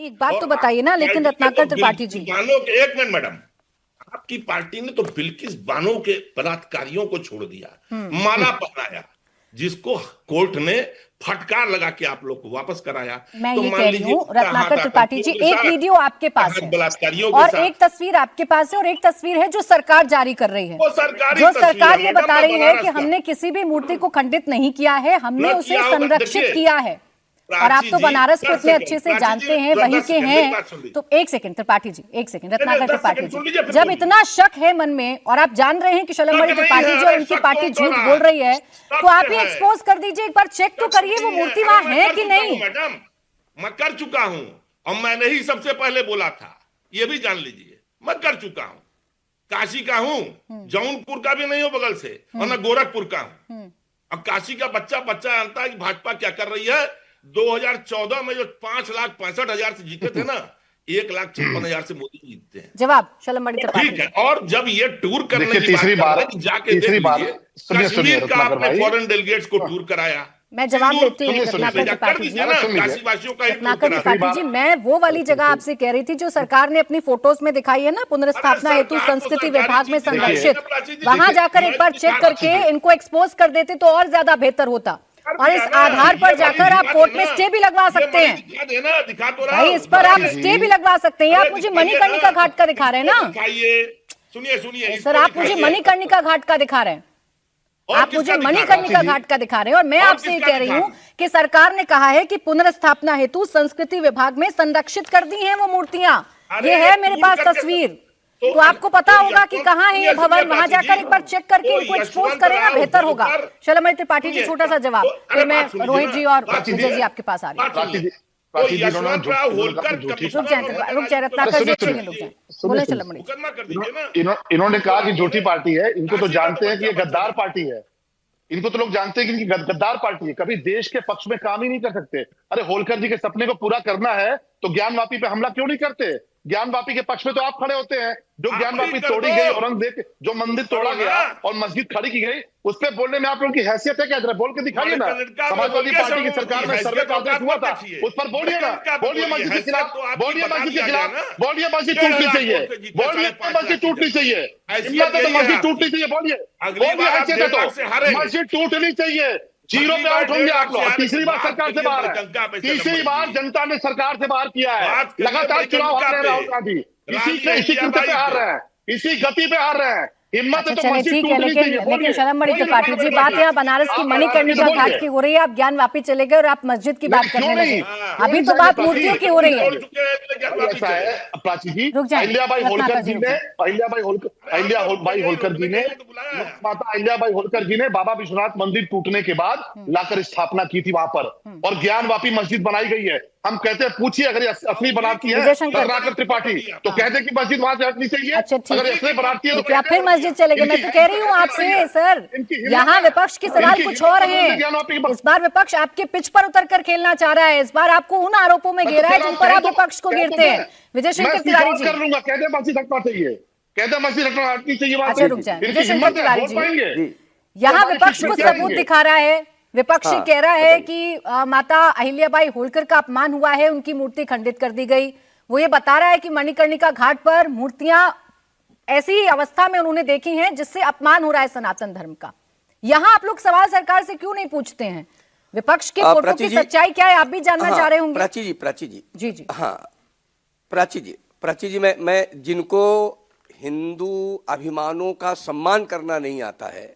एक बात तो बताइए ना, लेकिन रत्नाकर त्रिपाठी जी, बानो के, एक मिनट मैडम, आपकी पार्टी ने तो बिल्किस बानो के बलात्कारियों को छोड़ दिया, माला पहनाया, जिसको कोर्ट ने फटकार लगा के आप लोग को वापस कराया। मैं तो ये मान कह रही लीजिए हूँ रत्नाकर त्रिपाठी जी, एक वीडियो आपके पास है बलात्कारियों के और साथ, एक तस्वीर आपके पास है और एक तस्वीर है जो सरकार जारी कर रही है, वो सरकारी जो तस्वीर सरकार है ये मैडम, बता रही है कि बनारस का हमने किसी भी मूर्ति को खंडित नहीं किया है, हमने न उसे किया होगा। संरक्षित देखिए, किया है। और आप प्राची तो जी, बनारस को 10 इतने सेकंड, अच्छे से प्राची जानते जी, हैं, वहीं 10 के सेकंड, मेरी हैं। बात सुन लीजिए। तो एक सेकंड त्रिपाठी जी, एक सेकंड रत्नाकर 10 त्रिपाठी सेकंड सुन जी, लीजिए, फिर जब बोलिए। इतना शक है मन में और आप जान रहे हैं कि शलमणि शक नहीं त्रिपाठी है, जी और अरे उनकी शक पार्टी कौन कर झूठ रहा बोल है? रही है, तो आप ही सत्य है। एक्सपोज कर दीजिए, एक बार चेक तो करिए वो मूर्ति वहां है कि नहीं। मैडम मैं कर चुका हूं और मैंने ही सबसे पहले बोला था, ये भी जान लीजिए, मैं कर चुका हूं, काशी का हूं, जौनपुर का भी नहीं हो बगल से, और मैं गोरखपुर का हूं। अब काशी का बच्चा जानता है कि भाजपा क्या कर रही है। 2014 में जो 5,65,000 से जीते थे ना, 1,56,000 से मोदी जी जीतते हैं। जवाब शलमणि तो त्रिपाठी ठीक है, जी। और जब ये टूर करने देखिए, की बात तीसरी कर रहे बार, हैं कि जाके देख तीसरी बार, लीजिए, सुनिए कश्मीर का रत्नाकर आपने भाई, फॉरेन डेलीगेट्स को टूर कराया। मैं जवाब देती हूँ सुनिए, रत्नाकर कर त्रिपाठी जी। दीजिए ना, सुन लीजिए। काशीवासियों का ही टूर रत्नाकर करा त्रिपाठी जी, मैं वो वाली जगह आपसे कह रही थी जो सरकार ने अपनी फोटोज में दिखाई है ना, पुनर्स्थापना अरे हेतु सरकार तो संस्कृति सरकारी विभाग में चीज दिखाई है संरक्षित, ना, प्राची जी। वहां देखिए, जाकर एक बार मैं चेक दिखा करके दीजिए। इनको एक्सपोज कर देते तो और ज्यादा बेहतर होता, और इस आधार पर जाकर आप कोर्ट में स्टे भी लगवा सकते हैं। दिखा देना, दिखा तो रहा भाई हूं। इस पर आप जी। स्टे भी लगवा सकते हैं। आप मुझे मणिकर्णिका घाट का दिखा रहे हैं ना दिखाइए, सुनिए सुनिए सर, आप मुझे मणिकर्णिका घाट का दिखा रहे हैं, आप मुझे मणिकर्णिका घाट का दिखा रहे हैं, और मैं और आपसे ये किसका कह रही दिखा हूँ कि सरकार ने कहा है कि पुनर्स्थापना हेतु संस्कृति विभाग में संरक्षित कर दी हैं वो मूर्तियां। अरे ये है मेरे टूर पास करके तस्वीर, तो तो आपको पता होगा कि कहाँ है ये सुनिए, भवन, वहां प्राची जाकर जी, एक बार चेक करके तो इनको एक्सपोज यशवंत करें ना, राव बेहतर होगा। होलकर, शलमणि त्रिपाठी जी, सुनिए, छोटा सा जवाब, तो- फिर अरे मैं बात सुनिए रोहित ना, जी और बात विजय सुनिए। जी आपके पास आ रही बात है। सुनिए। प्राची जी, यशवंत राव होलकर झूठी रुक जाए रत्नाकर सुनिए, जी, रुक जाए, बोले शलमणि। मुकदमा कर दीजिए ना। इन्होंने कहा कि झूठी पार्टी है, इनको तो काशी का जानते तो हैं कि ये बच्चा गद्दार बच्चा पार्टी है, इनको तो लोग जानते हैं कि इनकी गद्दार पार्टी है, कभी देश के पक्ष में काम ही नहीं कर सकते। अरे होलकर जी के सपने को पूरा करना है तो ज्ञानवापी पे हमला क्यों नहीं करते? ज्ञानवापी के पक्ष में तो आप खड़े होते हैं। जो आप ज्ञानवापी ही कर तोड़ी दो। गई, औरंगजेब जो मंदिर तोड़ा करो गया ना। और मस्जिद खड़ी की गई, उस पर बोलने में आप लोगों की हैसियत है क्या? जरा बोल के दिखाइए ना। मणिकर्णिका समाजवादी बोलिए, पार्टी की सब सरकार में हैसियत सर्वे का औकात आदेश हुआ मत था, देखिए। उस पर बोलिए ना, मणिकर्णिका पे बोलिए बोलिए, मस्जिद के हैसियत खिलाफ, तो आपकी बोलिए बता मस्जिद के दिया गया खिलाफ, ना। बोलिए मस्जिद 1.5 टूटनी लाख चाहिए, वोट से जीते, बोलिए 5.5 मस्जिद लाख टूटनी जीते। चाहिए, हैसियत हिम्मत है तो यही है मस्जिद आपकी। टूटनी चाहिए, बोलिए, अगली बार बोलिए आप हैसियत है 1.5 लाख से हारेंगे। मस्जिद टूटनी चाहिए। जीरो अगली पे बार आउट होंगे 1.5 आप लाख से लोग। हारेंगे। तीसरी बार बात सरकार से करिए बाहर है, मणिकर्णिका पे, तीसरी बार शलमणि जी। जनता ने सरकार से बाहर किया है। बात करिए लगातार चुनाव हार रहे हैं राहुल मणिकर्णिका गांधी, पे, इसी रानी कृत्य पे अहिल्याबाई हार पे। रहे हैं, इसी गति पे हार रहे हैं। हिम्मत अच्छा है तो चले मस्जिद ठीक है, टूटनी लेकिन चाहिए, लेकिन बोलिए, शलमणि बोलिए, त्रिपाठी जी, बोलिए, बात यहाँ बनारस की आप मणिकर्णिका बोलिए। घाट की हो रही है, आप ज्ञानवापी चले गए और आप मस्जिद की बात नहीं, क्यों करने नहीं? लगे। अभी तो बात मूर्तियों की हो रही है। ऐसा है प्राची जी, रुक जाएं, अहिल्याबाई रत्नाकर होलकर जी, जी रुक ने, जाएं। अहिल्याबाई होलकर जी ने, माता अहिल्याबाई होलकर जी ने बाबा विश्वनाथ मंदिर टूटने के बाद लाकर स्थापना की थी वहां पर, और ज्ञानवापी मस्जिद बनाई गई है। हम कहते हैं पूछिए, अगर ये असली बनाती है विजय शंकर रत्नाकर त्रिपाठी तो कहते हैं कि मस्जिद वहां से हटनी चाहिए। अच्छा ठीक अगर ये असली बनाती है है, तो क्या फिर मस्जिद चले गए? मैं तो कह रही हूँ आपसे सर, यहाँ विपक्ष की सवाल कुछ और है। इस बार विपक्ष आपके पिच पर उतर कर खेलना चाह रहा है, इस बार आपको उन आरोपों में घेरा है जिन पर आप विपक्ष को घेरते हैं। विजय शंकर तिवारी जी, कर लूंगा, कहते मस्जिद हटना चाहिए, कहते मस्जिद हटनी चाहिए। अच्छा रुक जाए, विजय शंकर तिवारी जी, यहाँ विपक्ष कुछ सबूत दिखा रहा है। विपक्ष कह रहा है कि माता अहिल्याबाई होलकर का अपमान हुआ है, उनकी मूर्ति खंडित कर दी गई। वो ये बता रहा है कि मणिकर्णिका घाट पर मूर्तियां ऐसी अवस्था में उन्होंने देखी हैं जिससे अपमान हो रहा है सनातन धर्म का। यहाँ आप लोग सवाल सरकार से क्यों नहीं पूछते हैं? विपक्ष की फोटो की सच्चाई क्या है, आप भी जानना चाह रहे होंगे। प्राची जी जी जी, हाँ प्राची जी, मैं जिनको हिंदू अभिमानों का सम्मान करना नहीं आता है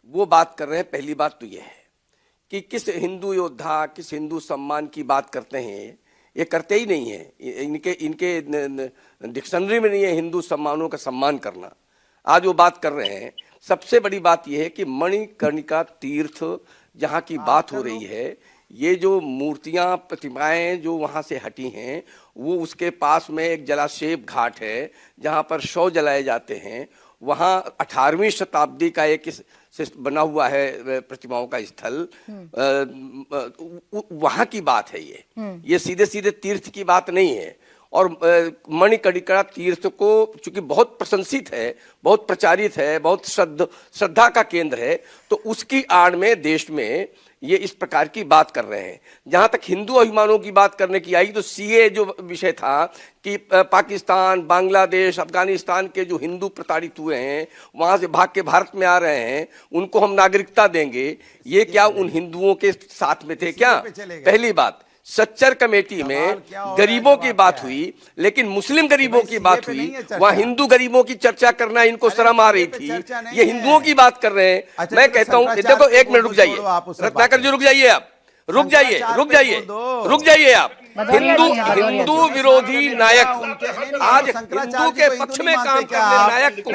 वो बात कर रहे हैं। पहली बात तो ये है कि किस हिंदू योद्धा, किस हिंदू सम्मान की बात करते हैं, ये करते ही नहीं है। इनके डिक्शनरी में नहीं है हिंदू सम्मानों का सम्मान करना। आज वो बात कर रहे हैं। सबसे बड़ी बात यह है कि मणिकर्णिका तीर्थ जहाँ की बात हो रही है, ये जो मूर्तियां प्रतिमाएं जो वहाँ से हटी हैं, वो उसके पास में एक जलाशेप घाट है जहाँ पर शव जलाए जाते हैं। वहाँ 18वीं शताब्दी का एक बना हुआ है प्रतिमाओं का स्थल, वहाँ की बात है ये सीधे सीधे तीर्थ की बात नहीं है। और मणिकर्णिका तीर्थ को चूंकि बहुत प्रशंसित है, बहुत प्रचारित है, बहुत श्रद्धा का केंद्र है, तो उसकी आड़ में देश में ये इस प्रकार की बात कर रहे हैं। जहां तक हिंदू अभिमानों की बात करने की आई तो सीए जो विषय था कि पाकिस्तान, बांग्लादेश, अफगानिस्तान के जो हिंदू प्रताड़ित हुए हैं, वहां से भाग के भारत में आ रहे हैं, उनको हम नागरिकता देंगे, ये क्या उन हिंदुओं के साथ में थे क्या? पहली बात, सच्चर कमेटी में गरीबों की बात हुई, लेकिन मुस्लिम गरीबों की बात हुई, वहां हिंदू गरीबों की चर्चा करना इनको शर्म आ रही थी। ये हिंदुओं की बात कर रहे हैं। मैं कहता हूं, देखो एक मिनट रुक जाइए, रत्नाकर जी रुक जाइए, आप रुक जाइए, रुक जाइए, रुक जाइए आप। हिंदू विरोधी नायक आज हिंदू के पक्ष में काम करने नायक को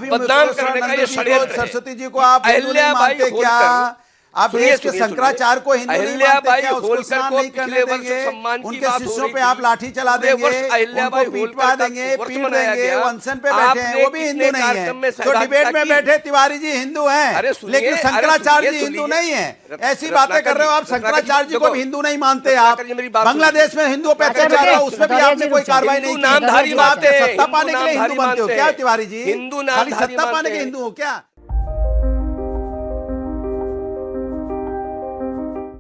बदनाम करने का ये षड्यंत्र है। सरस्वती जी को आप अहिल्याबाई होलकर, आप देश के शंकराचार्य को हिंदू नहीं मानते क्या? उसको स्नान नहीं करने देंगे, उनके शिष्यों पे आप लाठी चला देंगे, उनको पीटवा देंगे, पीट देंगे, अनशन पे बैठे हैं, वो भी हिंदू नहीं है। तो डिबेट में बैठे तिवारी जी हिंदू हैं, लेकिन शंकराचार्य जी हिंदू नहीं है। ऐसी बातें कर रहे हो आप, शंकराचार्य जी को भी हिंदू नहीं मानते आप। बांग्लादेश में हिंदुओं पे अत्याचार हुआ, उसमें भी आपने कोई कार्रवाई नहीं की। नामधारी बात है, सत्ता पाने के लिए हिंदू बनते हो क्या तिवारी जी? हिंदू खाली सत्ता पाने के हिंदू हो क्या?